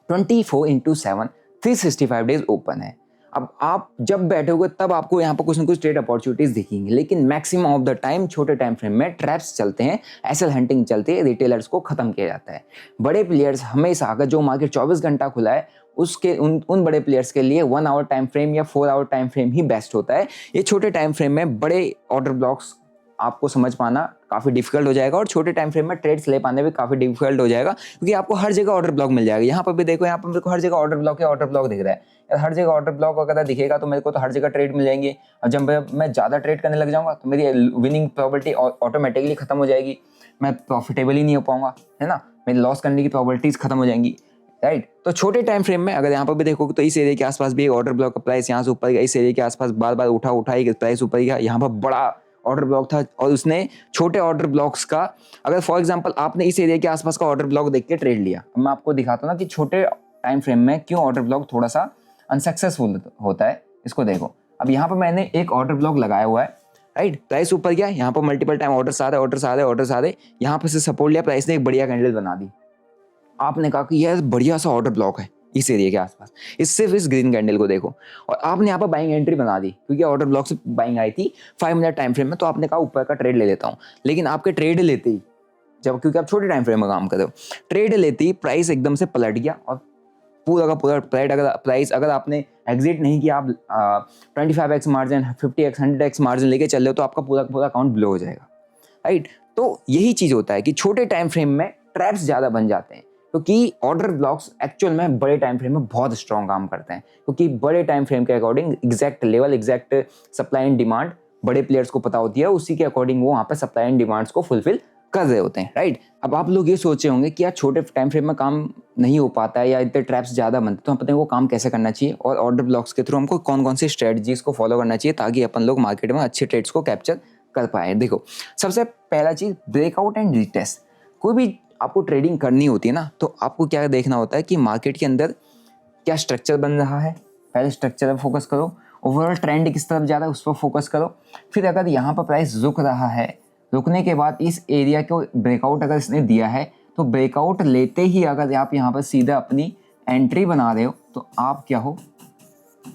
24/7 365 डेज ओपन है। अब आप जब बैठोगे तब आपको यहाँ पर कुछ ना कुछ ट्रेड अपॉर्चुनिटीज दिखेंगी, लेकिन मैक्सिमम ऑफ द टाइम छोटे टाइम फ्रेम में ट्रैप्स चलते हैं, एसएल हंटिंग चलती है, रिटेलर्स को खत्म किया जाता है। बड़े प्लेयर्स हमेशा, अगर जो मार्केट 24 घंटा खुला है उसके उन बड़े प्लेयर्स के लिए 1 आवर टाइम फ्रेम या 4 आवर टाइम फ्रेम ही बेस्ट होता है। ये छोटे टाइम फ्रेम में बड़े ऑर्डर ब्लॉक्स आपको समझ पाना काफ़ी डिफिकल्ट हो जाएगा, और छोटे टाइम फ्रेम में ट्रेड्स ले पाने भी काफ़ी डिफिकल्ट हो जाएगा, क्योंकि आपको हर जगह ऑर्डर ब्लॉक मिल जाएगा। यहाँ पर भी देखो, यहाँ पर मेरे को हर जगह ऑर्डर ब्लॉक है, ऑर्डर ब्लॉक दिख रहा है यार, हर जगह ऑर्डर ब्लॉक अगर दिखेगा तो मेरे को तो हर जगह ट्रेड मिल जाएंगे। और जब मैं ज़्यादा ट्रेड करने लग जाऊँगा तो मेरी विनिंग प्रोबेबिलिटी ऑटोमेटिकली खत्म हो जाएगी, मैं प्रॉफिटेबल ही नहीं हो पाऊंगा, है ना, मेरी लॉस करने की प्रोबेबिलिटीज खत्म हो जाएंगी, राइट। तो छोटे टाइम फ्रेम में अगर यहाँ पर भी देखोगे तो इस एरिया के आसपास भी एक ऑर्डर ब्लॉक का प्राइस यहाँ से ऊपर गया, इस एरिया के आसपास बार बार उठा प्राइस ऊपर गया, यहाँ पर बड़ा ऑर्डर ब्लॉक था, और उसने छोटे ऑर्डर ब्लॉक्स का, अगर फॉर एग्जांपल आपने इस एरिया के आसपास का ऑर्डर ब्लॉक देख के ट्रेड लिया, मैं आपको दिखाता हूँ ना कि छोटे टाइम फ्रेम में क्यों ऑर्डर ब्लॉक थोड़ा सा अनसक्सेसफुल होता है। इसको देखो, अब यहाँ पर मैंने एक ऑर्डर ब्लॉक लगाया हुआ है, राइट, प्राइस ऊपर गया, यहाँ पर मल्टीपल टाइम ऑर्डर्स आ रहे, यहाँ पर से सपोर्ट लिया, प्राइस ने एक बढ़िया कैंडल बना दी, आपने कहा कि यह बढ़िया सा ऑर्डर ब्लॉक है इस एरिया के आसपास, सिर्फ इस ग्रीन कैंडल को देखो, और आपने यहाँ पर बाइंग एंट्री बना दी, क्योंकि ऑर्डर ब्लॉक से बाइंग आई थी 5 मिनट टाइम फ्रेम में, तो आपने कहा ऊपर का ट्रेड ले लेता हूँ। लेकिन आपके ट्रेड लेते ही, जब क्योंकि आप छोटे टाइम फ्रेम में काम कर रहे हो, ट्रेड लेते ही प्राइस एकदम से पलट गया, और पूरा का पूरा प्राइस अगर आपने एग्जिट नहीं किया, आप 25x margin, 50x, 100x margin लेके चल रहे हो, तो आपका पूरा अकाउंट ब्लो हो जाएगा, राइट। तो यही चीज़ होता है कि छोटे टाइम फ्रेम में ट्रैप्स ज़्यादा बन जाते हैं, क्योंकि ऑर्डर ब्लॉक्स एक्चुअल में बड़े टाइम फ्रेम में बहुत स्ट्रॉन्ग काम करते हैं, क्योंकि बड़े टाइम फ्रेम के according exact level, exact supply and demand बड़े प्लेयर्स को पता होती है, उसी के अकॉर्डिंग वो वहाँ पर सप्लाई एंड डिमांड्स को फुलफिल कर रहे होते हैं, राइट। अब आप लोग ये सोचे होंगे कि यार छोटे टाइम फ्रेम में काम नहीं हो पाता है या इतने ट्रैप्स ज़्यादा बनते, तो अपन को काम कैसे करना चाहिए, और ऑर्डर ब्लॉक्स के थ्रू हमको कौन कौन सी स्ट्रेटजीज को फॉलो करना चाहिए ताकि अपन लोग मार्केट में अच्छे ट्रेड्स को कैप्चर कर पाए। देखो, सबसे पहला चीज़ ब्रेकआउट एंड रीटेस्ट। कोई भी आपको ट्रेडिंग करनी होती है ना, तो आपको क्या देखना होता है कि मार्केट के अंदर क्या स्ट्रक्चर बन रहा है, पहले स्ट्रक्चर पर फोकस करो, ओवरऑल ट्रेंड किस तरफ जा रहा है उस पर फोकस करो। फिर अगर यहाँ पर प्राइस रुक रहा है, रुकने के बाद इस एरिया को ब्रेकआउट अगर इसने दिया है, तो ब्रेकआउट लेते ही अगर आप यहाँ पर सीधा अपनी एंट्री बना रहे हो, तो आप क्या हो,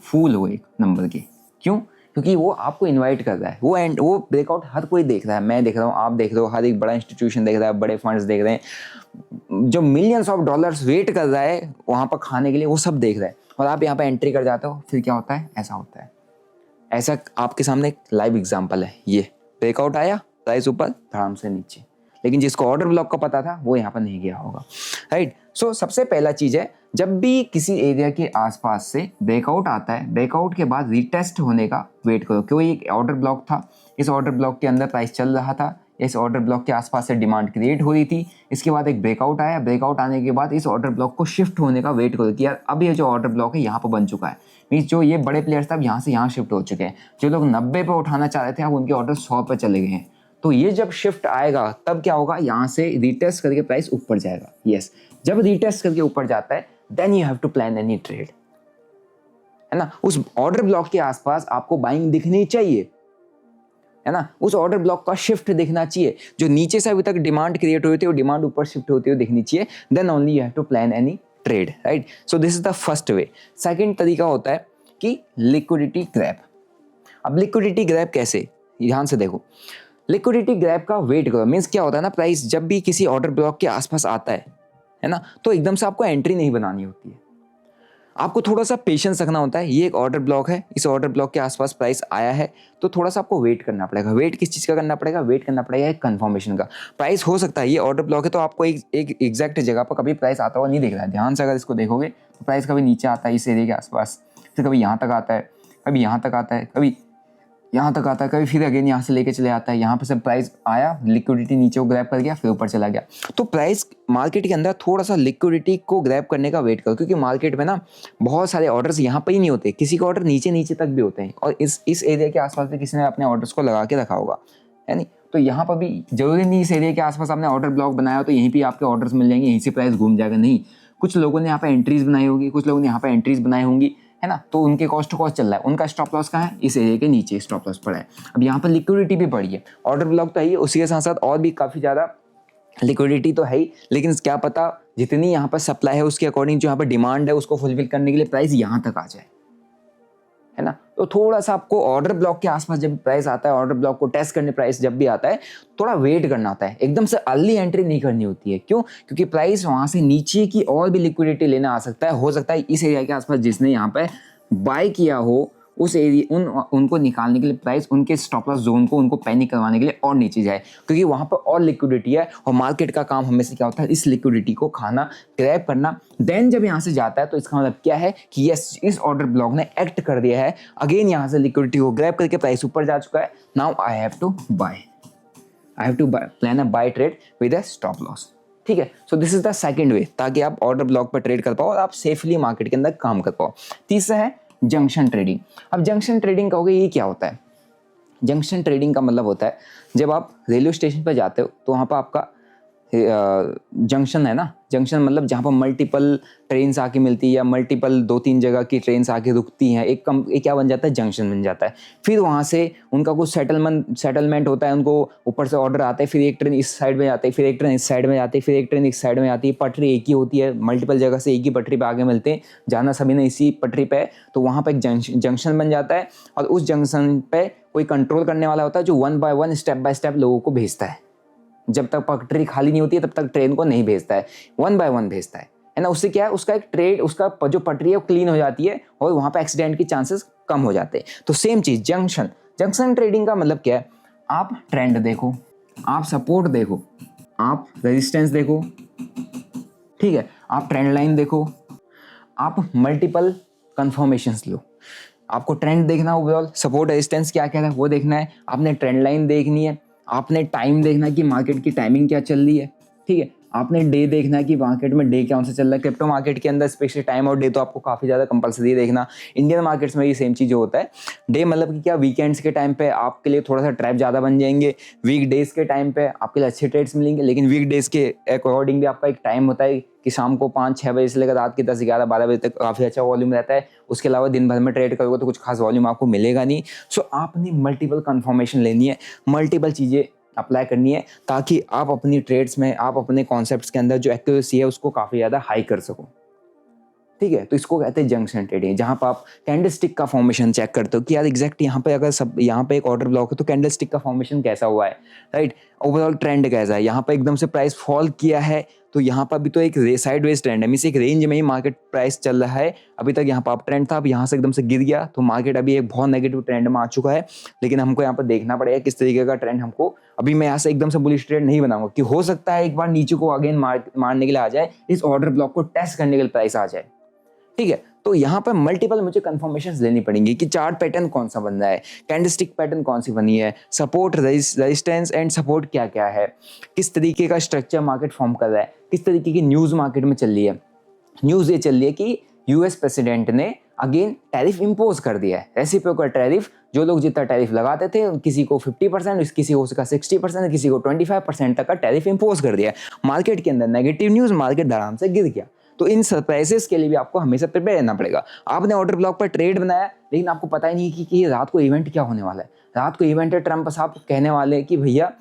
फूल हो एक नंबर के। क्यों? क्योंकि वो आपको इनवाइट कर रहा है, वो ब्रेकआउट हर कोई देख रहा है, मैं देख रहा हूँ, आप देख रहे हो, हर एक बड़ा इंस्टीट्यूशन देख रहा है, बड़े फंड्स देख रहे हैं, जो मिलियंस ऑफ डॉलर्स वेट कर रहा है वहाँ पर खाने के लिए, वो सब देख रहे हैं, और आप यहाँ पर एंट्री कर जाते हो, फिर क्या होता है, ऐसा होता है। ऐसा आपके सामने एक लाइव एग्जाम्पल है, ये ब्रेकआउट आया, प्राइस ऊपर, धड़ाम से नीचे, लेकिन जिसको ऑर्डर ब्लॉक का पता था वो यहाँ पर नहीं गया होगा, राइट। सो सबसे पहला चीज़ है, जब भी किसी एरिया के आसपास से ब्रेकआउट आता है, ब्रेकआउट के बाद रीटेस्ट होने का वेट करो, क्योंकि एक ऑर्डर ब्लॉक था, इस ऑर्डर ब्लॉक के अंदर प्राइस चल रहा था, इस ऑर्डर ब्लॉक के आसपास से डिमांड क्रिएट हो रही थी, इसके बाद एक ब्रेकआउट आया, ब्रेकआउट आने के बाद इस ऑर्डर ब्लॉक को शिफ्ट होने का वेट करो कि यार अब ये जो ऑर्डर ब्लॉक है यहाँ पर बन चुका है, मीन्स जो ये बड़े प्लेयर्स थे अब यहाँ से यहाँ शिफ्ट हो चुके हैं, जो लोग 90 पे उठाना चाह रहे थे अब उनके ऑर्डर 100 पे चले गए हैं। तो ये जब शिफ्ट आएगा तब क्या होगा, यहाँ से रीटेस्ट करके प्राइस ऊपर जाएगा। यस, जब रीटेस्ट करके ऊपर जाता है then you have to plan any trade, है ना। उस ऑर्डर ब्लॉक के आसपास आपको बाइंग दिखनी चाहिए, है ना, उस ऑर्डर ब्लॉक का शिफ्ट दिखना चाहिए, जो नीचे से अभी तक डिमांड क्रिएट हुई थी वो डिमांड ऊपर शिफ्ट होती हुई दिखनी चाहिए, then only you have to plan any trade, right. So this is the first way. Second तरीका होता है कि लिक्विडिटी ग्रैब। अब लिक्विडिटी ग्रैब कैसे, ध्यान से देखो, लिक्विडिटी ग्रैब का वेट करो, मीन्स क्या होता है ना, प्राइस जब भी किसी ऑर्डर ब्लॉक के आसपास आता है ना, तो एकदम से आपको एंट्री नहीं बनानी होती है, आपको थोड़ा सा पेशेंस रखना होता है। ये एक ऑर्डर ब्लॉक है, इस ऑर्डर ब्लॉक के आसपास प्राइस आया है, तो थोड़ा सा आपको वेट करना पड़ेगा। वेट किस चीज़ का करना पड़ेगा, वेट करना पड़ेगा एक कंफर्मेशन का। प्राइस हो सकता है ये ऑर्डर ब्लॉक है तो आपको एक एग्जैक्ट जगह पर कभी प्राइस आता हुआ नहीं दिख रहा है, ध्यान से अगर इसको देखोगे तो प्राइस कभी नीचे आता है इस एरिया के आसपास, फिर कभी यहाँ तक आता है, कभी यहाँ तक आता है, कभी यहाँ तक आता है, कभी फिर अगेन यहाँ से लेके चले आता है, यहाँ पे सब प्राइस आया, लिक्विडिटी नीचे को ग्रैब कर गया, फिर ऊपर चला गया। तो प्राइस मार्केट के अंदर थोड़ा सा लिक्विडिटी को ग्रैब करने का वेट करो, क्योंकि मार्केट में ना बहुत सारे ऑर्डर्स यहाँ पर ही नहीं होते, किसी के ऑर्डर नीचे नीचे तक भी होते हैं, और इस एरिया के आसपास भी किसी ने अपने ऑर्डर्स को लगा के रखा होगा, है नहीं। तो यहाँ पर भी जरूरी नहीं इस एरिया के आसपास आपने ऑर्डर ब्लॉक बनाया तो यहीं पे आपके ऑर्डर्स मिल जाएंगे, यहीं से प्राइस घूम जाएगा, नहीं। कुछ लोगों ने यहाँ पे एंट्रीज बनाई होगी, कुछ लोगों ने यहाँ पे एंट्रीज बनाई होंगी, है ना। तो उनके कॉस्ट टू कॉस्ट चल रहा है, उनका स्टॉप लॉस कहाँ है, इस एरिया के नीचे स्टॉप लॉस पड़ा है। अब यहाँ पर लिक्विडिटी भी बढ़ी है, ऑर्डर ब्लॉक तो है ही, उसी के साथ साथ और भी काफ़ी ज़्यादा लिक्विडिटी तो है ही, लेकिन क्या पता जितनी यहाँ पर सप्लाई है उसके अकॉर्डिंग जो यहाँ पर डिमांड है उसको फुलफिल करने के लिए प्राइस यहाँ तक आ जाए, है ना। तो थोड़ा सा आपको ऑर्डर ब्लॉक के आसपास जब प्राइस आता है, ऑर्डर ब्लॉक को टेस्ट करने प्राइस जब भी आता है, थोड़ा वेट करना आता है, एकदम से अर्ली एंट्री नहीं करनी होती है। क्यों? क्योंकि प्राइस वहां से नीचे की और भी लिक्विडिटी लेना आ सकता है, हो सकता है इस एरिया के आसपास जिसने यहाँ पे बाय किया हो उस एरिया उनको निकालने के लिए प्राइस उनके स्टॉप लॉस जोन को उनको पैनिक करवाने के लिए और नीचे जाए, क्योंकि वहाँ पर और लिक्विडिटी है, और मार्केट का काम हमेशा क्या होता है, इस लिक्विडिटी को खाना, ग्रैब करना। देन जब यहाँ से जाता है तो इसका मतलब क्या है कि यस, इस ऑर्डर ब्लॉक ने एक्ट कर दिया है, अगेन यहाँ से लिक्विडिटी को ग्रैब करके प्राइस ऊपर जा चुका है। Now I have to plan a buy trade with a stop loss. ठीक है, so this is the second way, ताकि आप ऑर्डर ब्लॉक पर ट्रेड कर पाओ और आप सेफली मार्केट के अंदर काम कर पाओ। तीसरा है जंक्शन ट्रेडिंग। अब जंक्शन ट्रेडिंग कहोगे ये क्या होता है? जंक्शन ट्रेडिंग का मतलब होता है जब आप रेलवे स्टेशन पर जाते हो तो वहाँ पर आपका जंक्शन है ना, जंक्शन मतलब जहाँ पर मल्टीपल ट्रेन्स आके मिलती है या मल्टीपल 2-3 जगह की ट्रेन्स आके रुकती हैं, एक क्या बन जाता है, जंक्शन बन जाता है। फिर वहाँ से उनका कुछ सेटलमेंट होता है, उनको ऊपर से ऑर्डर आता है, फिर एक ट्रेन इस साइड में जाती है, फिर एक ट्रेन इस साइड में जाती है, फिर एक ट्रेन इस साइड में आती है। पटरी एक ही होती है, मल्टीपल जगह से एक ही पटरी पर आगे मिलते हैं, जाना सभी ने इसी पटरी पर है, तो वहाँ पर एक जंक्शन बन जाता है, और उस जंक्शन पर कोई कंट्रोल करने वाला होता है जो 1 बाय 1 स्टेप बाय स्टेप लोगों को भेजता है। जब तक पटरी खाली नहीं होती है तब तक ट्रेन को नहीं भेजता है, 1 बाय 1 भेजता है ना। उससे क्या है, उसका एक ट्रेड, उसका जो पटरी है वो क्लीन हो जाती है और वहाँ पे एक्सीडेंट के चांसेस कम हो जाते हैं। तो सेम चीज़ जंक्शन ट्रेडिंग का मतलब क्या है, आप ट्रेंड देखो, आप सपोर्ट देखो, आप रेजिस्टेंस देखो, ठीक है, आप ट्रेंड लाइन देखो, आप मल्टीपल कन्फर्मेशंस लो। आपको ट्रेंड देखना है, ओवरऑल सपोर्ट रेजिस्टेंस क्या कह रहा है वो देखना है, आपने ट्रेंड लाइन देखनी है, आपने टाइम देखना है कि मार्केट की टाइमिंग क्या चल रही है, ठीक है, आपने डे देखना है कि मार्केट में डे कौन सा चल रहा है। क्रिप्टो मार्केट के अंदर स्पेशली टाइम और डे तो आपको काफ़ी ज़्यादा कंपलसरी देखना। इंडियन मार्केट्स में ये सेम चीज़ होता है। डे मतलब कि क्या, वीकेंड्स के टाइम पे आपके लिए थोड़ा सा ट्रैप ज़्यादा बन जाएंगे, वीक डेज के टाइम पे आपके लिए अच्छे ट्रेड्स मिलेंगे, लेकिन वीक डेज के अकॉर्डिंग भी आपका एक टाइम होता है कि शाम को 5-6 बजे से लेकर रात के 10-11-12 बजे तक काफ़ी अच्छा वॉल्यूम रहता है। उसके अलावा दिन भर में ट्रेड करोगे तो कुछ खास वॉल्यूम आपको मिलेगा नहीं। सो आपने मल्टीपल कन्फर्मेशन लेनी है, मल्टीपल चीज़ें अप्लाई करनी है, ताकि आप अपनी ट्रेड्स में, आप अपने कॉन्सेप्ट्स के अंदर जो एक्यूरेसी है उसको काफ़ी ज़्यादा हाई कर सको। ठीक है, तो इसको कहते हैं जंक्शन ट्रेडिंग, जहाँ पर आप कैंडलस्टिक का फॉर्मेशन चेक करते हो कि यार एग्जैक्ट यहाँ पे अगर सब यहाँ पे एक ऑर्डर ब्लॉक है तो कैंडलस्टिक का फॉर्मेशन कैसा हुआ है, राइट, ओवरऑल ट्रेंड कैसा है, यहाँ पे एकदम से प्राइस फॉल किया है तो यहाँ पर भी तो एक साइडवेज ट्रेंड है, मींस एक रेंज में ही मार्केट प्राइस चल रहा है। अभी तक यहाँ पर अप ट्रेंड था, अब यहाँ से एकदम से गिर गया तो मार्केट अभी एक बहुत नेगेटिव ट्रेंड में आ चुका है। लेकिन हमको यहाँ पर देखना पड़ेगा किस तरीके का ट्रेंड हमको, अभी मैं यहाँ से एकदम से बुलिश ट्रेंड नहीं बनाऊंगा कि हो सकता है एक बार नीचे को अगेन मारने के लिए आ जाए, इस ऑर्डर ब्लॉक को टेस्ट करने के लिए प्राइस आ जाए। ठीक है, तो यहाँ पर मल्टीपल मुझे कंफर्मेशंस लेनी पड़ेंगी कि चार्ट पैटर्न कौन सा बन रहा है, कैंडलस्टिक पैटर्न कौन सी बनी है, सपोर्ट रेजिस्टेंस एंड सपोर्ट क्या क्या है, किस तरीके का स्ट्रक्चर मार्केट फॉर्म कर रहा है, किस तरीके की न्यूज़ मार्केट में चल रही है। न्यूज़ ये चल रही है कि यूएस प्रेसिडेंट ने अगेन टैरिफ इम्पोज कर दिया है, रेसिप्रोकल टैरिफ। जो लोग जितना टैरिफ लगाते थे किसी को 50%, किसी को उसका 60%, किसी को 25% तक का टैरिफ इम्पोज कर दिया है। मार्केट के अंदर नेगेटिव न्यूज़, मार्केट आराम से गिर गया। तो इन सरप्राइजेस के लिए भी आपको हमेशा प्रिपेयर रहना पड़ेगा। आपने ऑर्डर ब्लॉक पर ट्रेड बनाया लेकिन आपको पता ही नहीं कि रात को इवेंट क्या होने वाला है। रात को इवेंट है, ट्रम्प साहब कहने वाले हैं कि भैया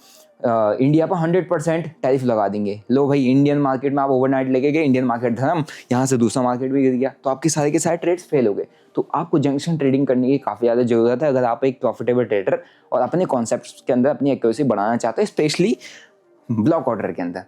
इंडिया पर 100% टैरिफ लगा देंगे। लो भाई, इंडियन मार्केट में आप ओवरनाइट लेके गए, इंडियन मार्केट धर्म, यहाँ से दूसरा मार्केट भी गिर गया, तो आपके सारे के सारे ट्रेड्स फेल हो गए। तो आपको जंक्शन ट्रेडिंग करने की काफ़ी ज़्यादा ज़रूरत है अगर आप एक प्रॉफिटेबल ट्रेडर और अपने कॉन्सेप्ट्स के अंदर अपनी एक्यूरेसी बढ़ाना चाहते हैं, स्पेशली ब्लॉक ऑर्डर के अंदर।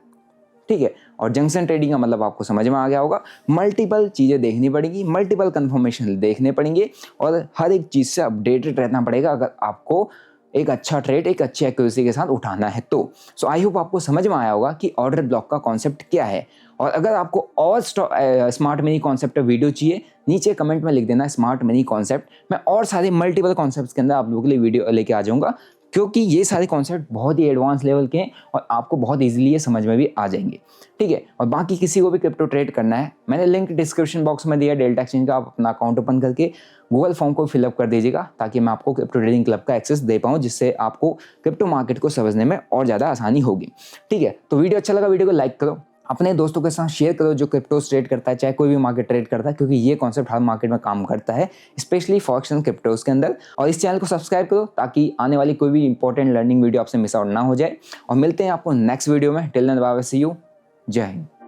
ठीक है, और जंक्शन ट्रेडिंग का मतलब आपको समझ में आ गया होगा। मल्टीपल चीज़ें देखनी पड़ेंगी, मल्टीपल कंफर्मेशन देखने पड़ेंगे और हर एक चीज़ से अपडेटेड रहना पड़ेगा अगर आपको एक अच्छा ट्रेड एक अच्छी एक्यूरेसी के साथ उठाना है तो। सो आई होप आपको समझ में आया होगा कि ऑर्डर ब्लॉक का कॉन्सेप्ट क्या है। और अगर आपको और स्मार्ट मनी कॉन्सेप्ट वीडियो चाहिए, नीचे कमेंट में लिख देना स्मार्ट मनी कॉन्सेप्ट। मैं और सारे मल्टीपल कॉन्सेप्ट्स के अंदर आप लोगों के लिए वीडियो लेके आ जाऊंगा, क्योंकि ये सारे कॉन्सेप्ट बहुत ही एडवांस लेवल के हैं और आपको बहुत इजीली ये समझ में भी आ जाएंगे, ठीक है। और बाकी किसी को भी क्रिप्टो ट्रेड करना है, मैंने लिंक डिस्क्रिप्शन बॉक्स में दिया डेल्टा एक्सचेंज का, आप अपना अकाउंट ओपन करके गूगल फॉर्म को फिलअप कर दीजिएगा, ताकि मैं आपको क्रिप्टो ट्रेडिंग क्लब का एक्सेस दे पाऊँ, जिससे आपको क्रिप्टो मार्केट को समझने में और ज़्यादा आसानी होगी, ठीक है। तो वीडियो अच्छा लगा, वीडियो को लाइक करो, अपने दोस्तों के साथ शेयर करो जो क्रिप्टो ट्रेड करता है, चाहे कोई भी मार्केट ट्रेड करता है, क्योंकि ये कॉन्सेप्ट हर मार्केट में काम करता है, स्पेशली फॉरेक्स एंड क्रिप्टोज के अंदर। और इस चैनल को सब्सक्राइब करो ताकि आने वाली कोई भी इंपॉर्टेंट लर्निंग वीडियो आपसे मिस आउट ना हो जाए। और मिलते हैं आपको नेक्स्ट वीडियो में। Till then bye bye, see you, जय हिंद।